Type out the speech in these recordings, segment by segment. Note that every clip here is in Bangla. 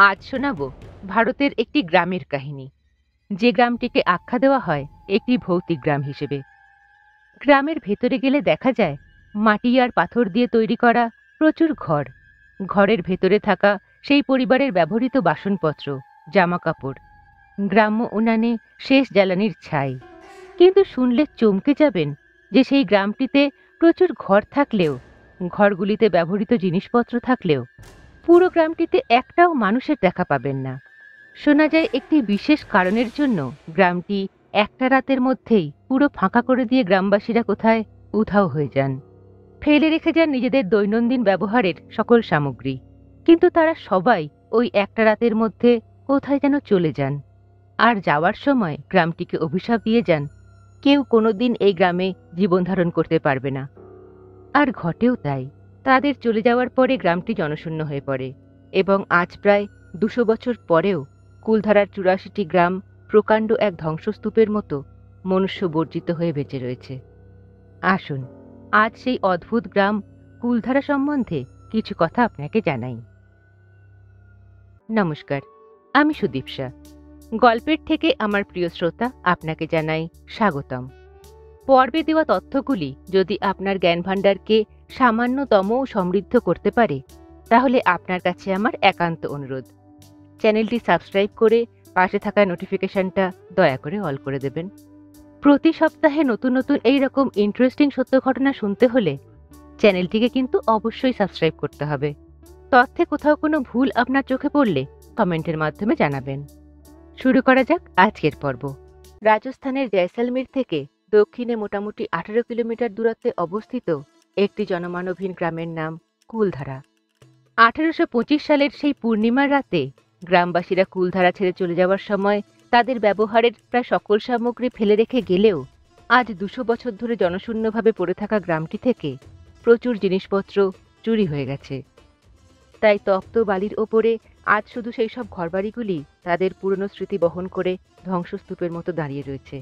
আজ শোনাব ভারতের একটি গ্রামের কাহিনী, যে গ্রামটিকে আখ্যা দেওয়া হয় একটি ভৌতিক গ্রাম হিসেবে। গ্রামের ভেতরে গেলে দেখা যায় মাটি আর পাথর দিয়ে তৈরি করা প্রচুর ঘর। ঘরের ভেতরে থাকা সেই পরিবারের ব্যবহৃত বাসনপত্র, জামাকাপড়, গ্রাম্য উনানে শেষ জ্বালানির ছাই। কিন্তু শুনলে চমকে যাবেন যে সেই গ্রামটিতে প্রচুর ঘর থাকলেও, ঘরগুলিতে ব্যবহৃত জিনিসপত্র থাকলেও পুরো গ্রামটিতে একটাও মানুষের দেখা পাবেন না। শোনা যায় একটি বিশেষ কারণের জন্য গ্রামটি একটা রাতের মধ্যেই পুরো ফাঁকা করে দিয়ে গ্রামবাসীরা কোথায় উধাও হয়ে যান, ফেলে রেখে যান নিজেদের দৈনন্দিন ব্যবহারের সকল সামগ্রী। কিন্তু তারা সবাই ওই একটা রাতের মধ্যে কোথায় যেন চলে যান, আর যাওয়ার সময় গ্রামটিকে অভিশাপ দিয়ে যান কেউ কোনোদিন এই গ্রামে জীবন ধারণ করতে পারবে না। আর ঘটেও তাই। তাদের চলে যাওয়ার পরে গ্রামটি জনশূন্য হয়ে পড়ে এবং আজ প্রায় ২০০ বছর পরেও কুলধারার ৮৪টি গ্রাম প্রকাণ্ড এক ধ্বংসস্তূপের মতো মনুষ্য বর্জিত হয়ে বেঁচে রয়েছে। আসুন আজ সেই অদ্ভুত গ্রাম কুলধারা সম্বন্ধে কিছু কথা আপনাকে জানাই। নমস্কার, আমি সুদীপসা। গল্পের থেকে আমার প্রিয় শ্রোতা আপনাকে জানাই স্বাগতম। পর্বে দেওয়া তথ্যগুলি যদি আপনার জ্ঞানভাণ্ডারকে সামান্যতমও সমৃদ্ধ করতে পারে, তাহলে আপনার কাছে আমার একান্ত অনুরোধ, চ্যানেলটি সাবস্ক্রাইব করে পাশে থাকা নোটিফিকেশনটা দয়া করে অল করে দেবেন। প্রতি সপ্তাহে নতুন নতুন এই রকম ইন্টারেস্টিং সত্য ঘটনা শুনতে হলে চ্যানেলটিকে কিন্তু অবশ্যই সাবস্ক্রাইব করতে হবে। তথ্যে কোথাও কোনো ভুল আপনার চোখে পড়লে কমেন্টের মাধ্যমে জানাবেন। শুরু করা যাক আজকের পর্ব। রাজস্থানের জয়সালমীর থেকে দক্ষিণে মোটামুটি ১৮ কিলোমিটার দূরত্বে অবস্থিত একটি জনমানবহীন গ্রামের নাম কুলধারা। ১৮২৫ সালের সেই পূর্ণিমার রাতে গ্রামবাসীরা কুলধারা ছেড়ে চলে যাওয়ার সময় তাদের ব্যবহারের প্রায় সকল সামগ্রী ফেলে রেখে গেলেও আজ ২০০ বছর ধরে জনশূন্যভাবে পড়ে থাকা গ্রামটি থেকে প্রচুর জিনিসপত্র চুরি হয়ে গেছে। তাই তপ্ত বালির ওপরে আজ শুধু সেই সব ঘরবাড়িগুলি তাদের পুরনো স্মৃতি বহন করে ধ্বংসস্তূপের মতো দাঁড়িয়ে রয়েছে।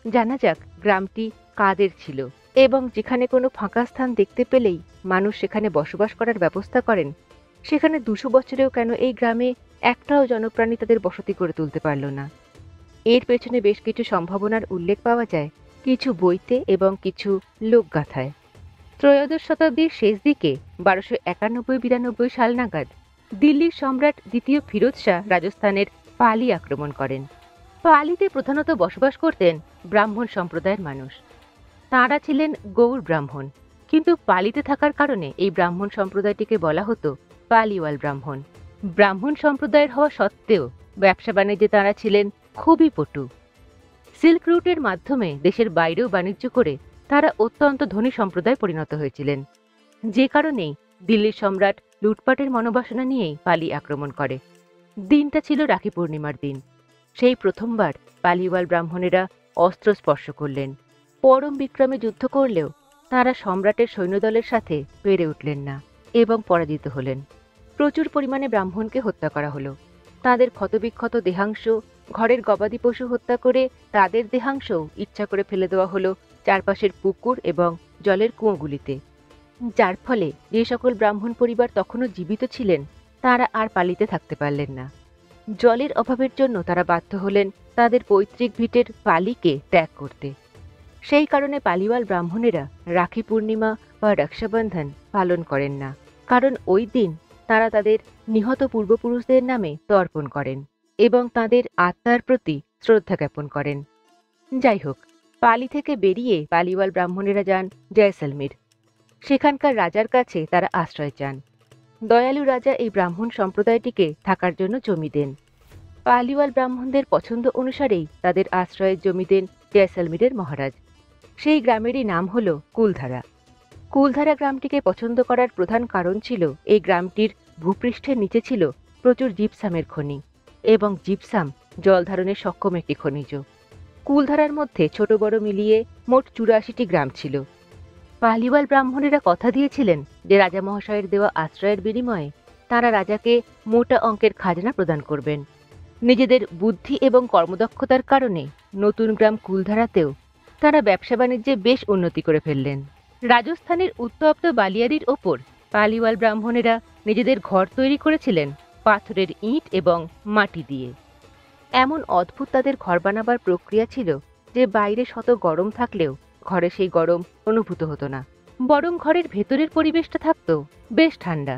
জানা যাক গ্রামটি কাদের ছিল এবং যেখানে কোনো ফাঁকা স্থান দেখতে পেলেই মানুষ সেখানে বসবাস করার ব্যবস্থা করেন, সেখানে ২০০ বছরেও কেন এই গ্রামে একটাও জনপ্রাণী তাদের বসতি করে তুলতে পারল না। এর পেছনে বেশ কিছু সম্ভাবনার উল্লেখ পাওয়া যায় কিছু বইতে এবং কিছু লোকগাথায়। ত্রয়োদশ শতাব্দীর শেষ দিকে ১২৯১-৯২ সাল নাগাদ দিল্লির সম্রাট দ্বিতীয় ফিরোজ শাহ রাজস্থানের পালি আক্রমণ করেন। পালিতে প্রধানত বসবাস করতেন ব্রাহ্মণ সম্প্রদায়ের মানুষ। তাঁরা ছিলেন গৌড় ব্রাহ্মণ, কিন্তু পালিতে থাকার কারণে এই ব্রাহ্মণ সম্প্রদায়টিকে বলা হতো পালিওয়াল ব্রাহ্মণ। ব্রাহ্মণ সম্প্রদায়ের হওয়া সত্ত্বেও ব্যবসা বাণিজ্যে তাঁরা ছিলেন খুবই পটু। সিল্ক রুটের মাধ্যমে দেশের বাইরেও বাণিজ্য করে তারা অত্যন্ত ধনী সম্প্রদায় পরিণত হয়েছিলেন, যে কারণেই দিল্লির সম্রাট লুটপাটের মনোবাসনা নিয়েই পালি আক্রমণ করে। দিনটা ছিল রাখি পূর্ণিমার দিন। সেই প্রথমবার পালিওয়াল ব্রাহ্মণেরা অস্ত্র স্পর্শ করলেন। পরম বিক্রমে যুদ্ধ করলেও তাঁরা সম্রাটের সৈন্যদলের সাথে পেরে উঠলেন না এবং পরাজিত হলেন। প্রচুর পরিমাণে ব্রাহ্মণকে হত্যা করা হলো। তাদের ক্ষতবিক্ষত দেহাংশ, ঘরের গবাদি পশু হত্যা করে তাদের দেহাংশও ইচ্ছা করে ফেলে দেওয়া হলো চারপাশের পুকুর এবং জলের কুয়োগুলিতে, যার ফলে যে সকল ব্রাহ্মণ পরিবার তখনও জীবিত ছিলেন তারা আর পালিতে থাকতে পারলেন না। জলের অভাবের জন্য তারা বাধ্য হলেন তাদের পৈতৃক ভিটের পালিকে ত্যাগ করতে। সেই কারণে পালিওয়াল ব্রাহ্মণেরা রাখি পূর্ণিমা বা রক্ষাবন্ধন পালন করেন না, কারণ ওই দিন তারা তাদের নিহত পূর্বপুরুষদের নামে তর্পণ করেন এবং তাদের আত্মার প্রতি শ্রদ্ধা জ্ঞাপন করেন। যাই হোক, পালি থেকে বেরিয়ে পালিওয়াল ব্রাহ্মণেরা যান জয়সালমীর। সেখানকার রাজার কাছে তারা আশ্রয় চান। দয়ালু রাজা এই ব্রাহ্মণ সম্প্রদায়টিকে থাকার জন্য জমি দেন। পালিওয়াল ব্রাহ্মণদের পছন্দ অনুসারেই তাদের আশ্রয়ের জমি দেন জয়সালমীরের মহারাজ। সেই গ্রামেরই নাম হল কুলধারা। কুলধারা গ্রামটিকে পছন্দ করার প্রধান কারণ ছিল এই গ্রামটির ভূপৃষ্ঠের নিচে ছিল প্রচুর জিপসামের খনি এবং জিপসাম জল ধারণে সক্ষম একটি খনিজ। কুলধারার মধ্যে ছোট বড় মিলিয়ে মোট ৮৪টি গ্রাম ছিল। পালিওয়াল ব্রাহ্মণেরা কথা দিয়েছিলেন যে রাজা মহাশয়ের দেওয়া আশ্রয়ের বিনিময়ে তারা রাজাকে মোটা অঙ্কের খাজনা প্রদান করবেন। নিজেদের বুদ্ধি এবং কর্মদক্ষতার কারণে নতুন গ্রাম কুলধারাতেও তারা ব্যবসা বাণিজ্যে বেশ উন্নতি করে ফেললেন। রাজস্থানের উত্তপ্ত বালিয়াড়ির ওপর পালিওয়াল ব্রাহ্মণেরা নিজেদের ঘর তৈরি করেছিলেন পাথরের ইট এবং মাটি দিয়ে। এমন অদ্ভুত তাদের ঘর বানাবার প্রক্রিয়া ছিল যে বাইরে শত গরম থাকলেও ঘরে সেই গরম অনুভূত হতো না, বরং ঘরের ভেতরের পরিবেশটা থাকতো বেশ ঠান্ডা।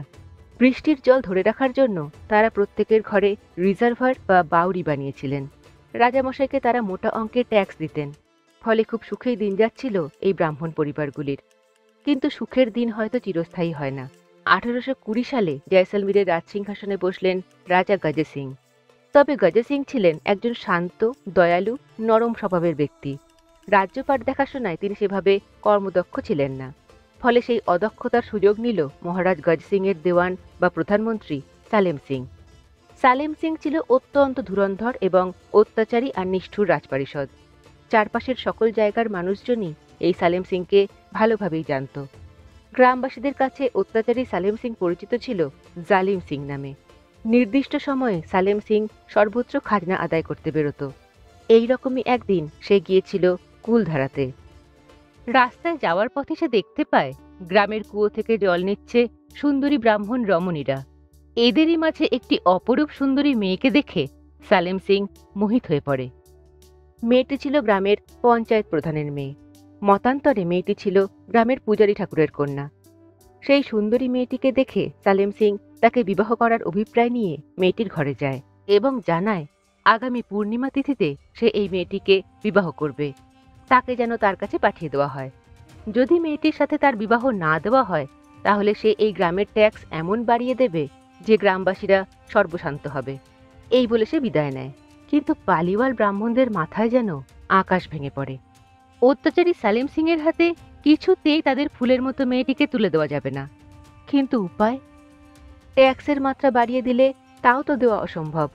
বৃষ্টির জল ধরে রাখার জন্য তারা প্রত্যেকের ঘরে রিজার্ভার বা বাউরি বানিয়েছিলেন। রাজামশাইকে তারা মোটা অঙ্কের ট্যাক্স দিতেন, ফলে খুব সুখেই দিন যাচ্ছিল এই ব্রাহ্মণ পরিবারগুলির। কিন্তু সুখের দিন হয়তো চিরস্থায়ী হয় না। 1820 সালে জয়সলমীরের রাজসিংহাসনে বসলেন রাজা গজ সিং। তবে গজ সিং ছিলেন একজন শান্ত, দয়ালু, নরম স্বভাবের ব্যক্তি। রাজ্যপাট দেখাশোনায় তিনি সেভাবে কর্মদক্ষ ছিলেন না। ফলে সেই অদক্ষতার সুযোগ নিল মহারাজ গজ সিং এর দেওয়ান বা প্রধানমন্ত্রী সালেম সিং। সালেম সিং ছিল অত্যন্ত ধুরন্ধর এবং অত্যাচারী আর নিষ্ঠুর রাজপারিষদ। চারপাশের সকল জায়গার মানুষজনই এই সালেম সিংকে ভালোভাবেই জানত। গ্রামবাসীদের কাছে অত্যাচারী সালেম সিং পরিচিত ছিল জালিম সিং নামে। নির্দিষ্ট সময়ে সালেম সিং সর্বোচ্চ খাজনা আদায় করতে বেরোত। এই রকমই একদিন সে গিয়েছিল কুলধারাতে। রাস্তায় যাওয়ার পথে সে দেখতে পায় গ্রামের কুয়ো থেকে জল নিচ্ছে সুন্দরী ব্রাহ্মণ রমণীরা। এদেরই মাঝে একটি অপরূপ সুন্দরী মেয়েকে দেখে সালেম সিং মোহিত হয়ে পড়ে। মেয়েটি ছিল গ্রামের পঞ্চায়েত প্রধানের মেয়ে। মতান্তরে মেয়েটি ছিল গ্রামের পূজারী ঠাকুরের কন্যা। সেই সুন্দরী মেয়েটিকে দেখে সালেম সিং তাকে বিবাহ করার অভিপ্রায় নিয়ে মেয়েটির ঘরে যায় এবং জানায় আগামী পূর্ণিমা তিথিতে সে এই মেয়েটিকে বিবাহ করবে, তাকে যেন তার কাছে পাঠিয়ে দেওয়া হয়। যদি মেয়েটির সাথে তার বিবাহ না দেওয়া হয় তাহলে সে এই গ্রামের ট্যাক্স এমন বাড়িয়ে দেবে যে গ্রামবাসীরা সর্বশান্ত হবে। এই বলে সে বিদায় নেয়। কিন্তু পালিওয়াল ব্রাহ্মণদের মাথায় যেন আকাশ ভেঙে পড়ে। অত্যাচারী সালেম সিং এর হাতে কিছুতেই তাদের ফুলের মতো মেয়েটিকে তুলে দেওয়া যাবে না। কিন্তু উপায়? ট্যাক্সের মাত্রা বাড়িয়ে দিলে তাও তো দেওয়া অসম্ভব।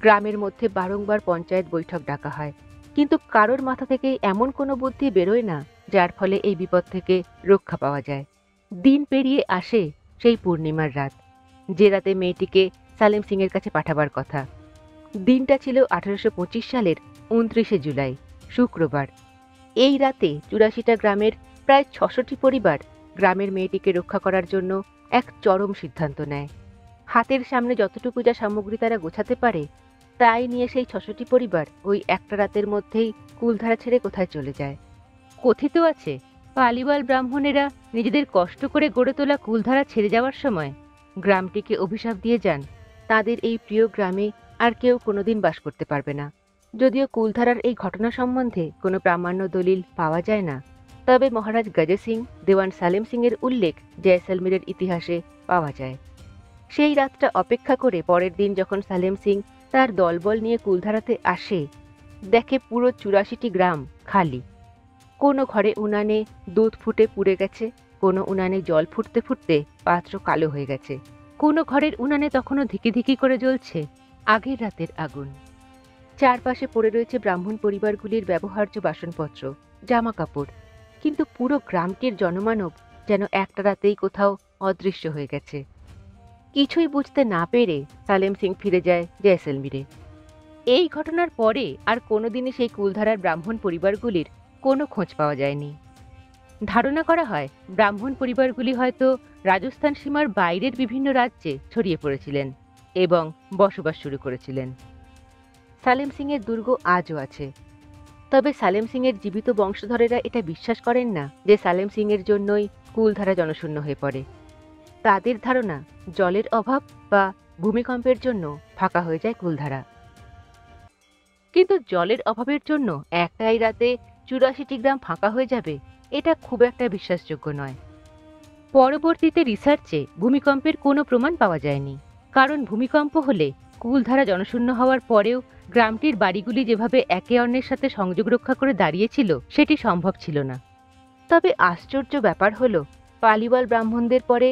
গ্রামের মধ্যে বারংবার পঞ্চায়েত বৈঠক ডাকা হয়, কিন্তু কারোর মাথা থেকে এমন কোনো বুদ্ধি বেরোয় না যার ফলে এই বিপদ থেকে রক্ষা পাওয়া যায়। দিন পেরিয়ে আসে সেই পূর্ণিমার রাত, যে রাতে মেয়েটিকে সালেম সিং এর কাছে পাঠাবার কথা। দিনটা ছিল 1825 সালের 29শে জুলাই, শুক্রবার। এই রাতে 84টা গ্রামের প্রায় 600টি পরিবার গ্রামের মেয়েটিকে রক্ষা করার জন্য এক চরম সিদ্ধান্ত নেয়। হাতের সামনে যতটুকু যা সামগ্রী তারা গোছাতে পারে তাই নিয়ে সেই 600টি পরিবার ওই একটা রাতের মধ্যেই কুলধারা ছেড়ে কোথায় চলে যায়। কথিত আছে পালিওয়াল ব্রাহ্মণেরা নিজেদের কষ্ট করে গড়ে তোলা কুলধারা ছেড়ে যাওয়ার সময় গ্রামটিকে অভিশাপ দিয়ে যান তাদের এই প্রিয় গ্রামে আর কেউ কোনোদিন বাস করতে পারবে না। যদিও কুলধারার এই ঘটনা সম্বন্ধে কোনো প্রামাণ্য দলিল পাওয়া যায় না, তবে মহারাজ গজ সিং, দেওয়ান সালেম সিং এর উল্লেখ জয়সলমীরের ইতিহাসে পাওয়া যায়। সেই রাতটা অপেক্ষা করে পরের দিন যখন সালেম সিং তার দলবল নিয়ে কুলধারাতে আসে, দেখে পুরো 84টি গ্রাম খালি। কোনো ঘরে উনানে দুধ ফুটে পুড়ে গেছে, কোনো উনানে জল ফুটতে ফুটতে পাত্র কালো হয়ে গেছে, কোনো ঘরের উনানে তখনও ধিকি ধিকি করে জ্বলছে আগের রাতের আগুন। চারপাশে পড়ে রয়েছে ব্রাহ্মণ পরিবারগুলির ব্যবহার্য বাসনপত্র, জামা কাপড়, কিন্তু পুরো গ্রামটির জনমানব যেন একটা রাতেই কোথাও অদৃশ্য হয়ে গেছে। কিছুই বুঝতে না পেরে সালেম সিং ফিরে যায় জয়সলমীরে। এই ঘটনার পরে আর কোনোদিনই সেই কুলধারার ব্রাহ্মণ পরিবারগুলির কোনো খোঁজ পাওয়া যায়নি। ধারণা করা হয় ব্রাহ্মণ পরিবারগুলি হয়তো রাজস্থান সীমার বাইরের বিভিন্ন রাজ্যে ছড়িয়ে পড়েছিলেন এবং বসবাস শুরু করেছিলেন। সালেম সিং এর দুর্গ আজও আছে। তবে সালেম সিং এর জীবিত বংশধরেরা এটা বিশ্বাস করেন না যে সালেম সিং এর জন্যই কুলধারা জনশূন্য হয়ে পড়ে। তাদের ধারণা জলের অভাব বা ভূমিকম্পের জন্য ফাঁকা হয়ে যায় কুলধারা। কিন্তু জলের অভাবের জন্য একটাই রাতে 84টি গ্রাম ফাঁকা হয়ে যাবে, এটা খুব একটা বিশ্বাসযোগ্য নয়। পরবর্তীতে রিসার্চে ভূমিকম্পের কোনো প্রমাণ পাওয়া যায়নি, কারণ ভূমিকম্প হলে কুলধারা জনশূন্য হওয়ার পরেও গ্রামটির বাড়িগুলি যেভাবে একে অন্যের সাথে সংযোগ রক্ষা করে দাঁড়িয়েছিল সেটি সম্ভব ছিল না। তবে আশ্চর্য ব্যাপার হলো পালিওয়াল ব্রাহ্মণদের পরে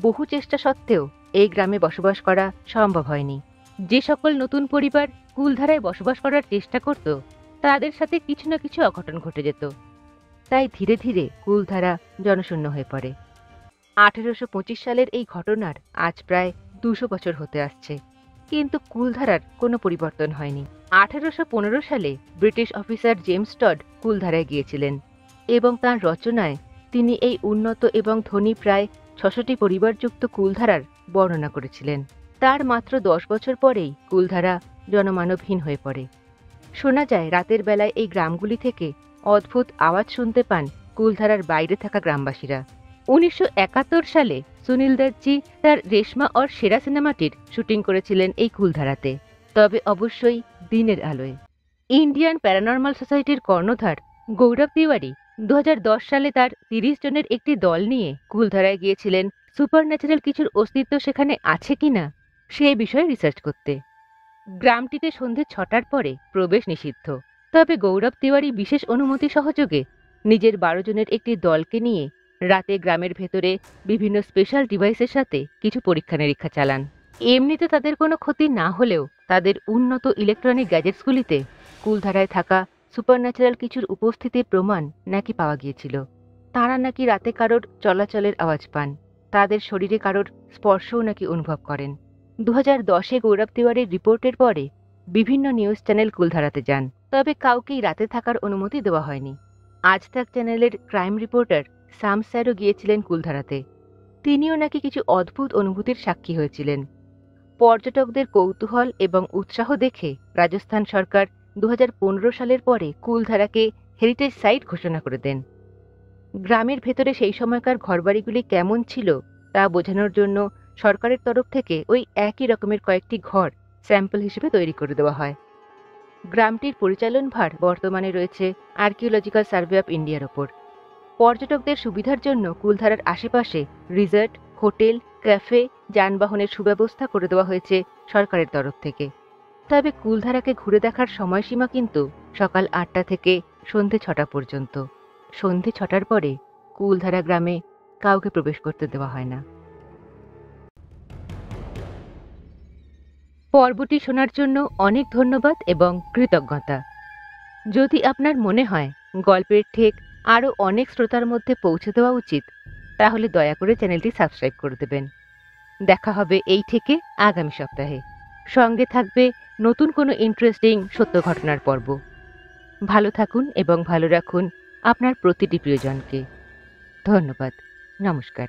বহু চেষ্টা সত্ত্বেও এই গ্রামে বসবাস করা সম্ভব হয়নি। যে সকল নতুন পরিবার কুলধারায় বসবাস করার চেষ্টা করত তাদের সাথে কিছু না কিছু অঘটন ঘটে যেত। তাই ধীরে ধীরে কুলধারা জনশূন্য হয়ে পড়ে। 1825 সালের এই ঘটনার আজ প্রায় 200 বছর হতে আসছে, কিন্তু কুলধারার কোনো পরিবর্তন হয়নি। 1815 সালে ব্রিটিশ অফিসার জেমস টড কুলধারায় গিয়েছিলেন এবং তাঁর রচনায় তিনি এই উন্নত এবং ধনী প্রায় 600টি পরিবারযুক্ত কুলধারার বর্ণনা করেছিলেন। তার মাত্র 10 বছর পরেই কুলধারা জনমানবহীন হয়ে পড়ে। শোনা যায় রাতের বেলায় এই গ্রামগুলি থেকে অদ্ভুত আওয়াজ শুনতে পান কুলধারার বাইরে থাকা গ্রামবাসীরা। 1971 সালে সুনীল দত্তজি তার রেশমা অর সেরা সিনেমাটির শুটিং করেছিলেন এই কুলধারাতে, তবে অবশ্যই দিনের আলোয়। ইন্ডিয়ান প্যারানর্মাল সোসাইটির কর্ণধার গৌরব তিওয়ারি 2010 সালে তার 30 জনের একটি দল নিয়ে কুলধারায় গিয়েছিলেন সুপারন্যাচারাল কিছুর অস্তিত্ব সেখানে আছে কিনা সেই বিষয়ে রিসার্চ করতে। গ্রামটিতে সন্ধে 6টার পরে প্রবেশ নিষিদ্ধ, তবে গৌরব তিওয়ারি বিশেষ অনুমতি সহযোগে নিজের 12 জনের একটি দলকে নিয়ে রাতে গ্রামের ভেতরে বিভিন্ন স্পেশাল ডিভাইসের সাথে কিছু পরীক্ষা নিরীক্ষা চালান। এমনিতে তাদের কোনো ক্ষতি না হলেও তাদের উন্নত ইলেকট্রনিক গ্যাজেটসগুলিতে কুলধারায় থাকা সুপারন্যাচারাল কিছুর উপস্থিতির প্রমাণ নাকি পাওয়া গিয়েছিল। তারা নাকি রাতে কারোর চলাচলের আওয়াজ পান, তাদের শরীরে কারোর স্পর্শও নাকি অনুভব করেন। 2010-এ গৌরব তিওয়ারির রিপোর্টের পরে বিভিন্ন নিউজ চ্যানেল কুলধারাতে যান, তবে কাউকেই রাতে থাকার অনুমতি দেওয়া হয়নি। আজ তাক চ্যানেলের ক্রাইম রিপোর্টার শাম স্যারও গিয়েছিলেন কুলধারাতে। তিনিও নাকি কিছু অদ্ভুত অনুভূতির সাক্ষী হয়েছিলেন। পর্যটকদের কৌতূহল এবং উৎসাহ দেখে রাজস্থান সরকার 2015 সালের পরে কুলধারাকে হেরিটেজ সাইট ঘোষণা করে দেন। গ্রামের ভেতরে সেই সময়কার ঘরবাড়িগুলি কেমন ছিল তা বোঝানোর জন্য সরকারের তরফ থেকে ওই একই রকমের কয়েকটি ঘর স্যাম্পল হিসেবে তৈরি করে দেওয়া হয়। গ্রামটির পরিচালনভার বর্তমানে রয়েছে আর্কিওলজিক্যাল সার্ভে অফ ইন্ডিয়ার ওপর। পর্যটকদের সুবিধার জন্য কুলধারার আশেপাশে রিসর্ট, হোটেল, ক্যাফে, যানবাহনের সুব্যবস্থা করে দেওয়া হয়েছে সরকারের তরফ থেকে। তবে কুলধারাকে ঘুরে দেখার সময়সীমা কিন্তু সকাল 8টা থেকে সন্ধে 6টা পর্যন্ত। সন্ধে 6টার পরে কুলধারা গ্রামে কাউকে প্রবেশ করতে দেওয়া হয় না। পর্বটি শোনার জন্য অনেক ধন্যবাদ এবং কৃতজ্ঞতা। যদি আপনার মনে হয় গল্পের ঠেক আরও অনেক শ্রোতার মধ্যে পৌঁছে দেওয়া উচিত, তাহলে দয়া করে চ্যানেলটি সাবস্ক্রাইব করে দেবেন। দেখা হবে এই থেকে আগামী সপ্তাহে। সঙ্গে থাকবে নতুন কোনো ইন্টারেস্টিং সত্য ঘটনার পর্ব। ভালো থাকুন এবং ভালো রাখুন আপনার প্রতিটি প্রিয়জনকে। ধন্যবাদ। নমস্কার।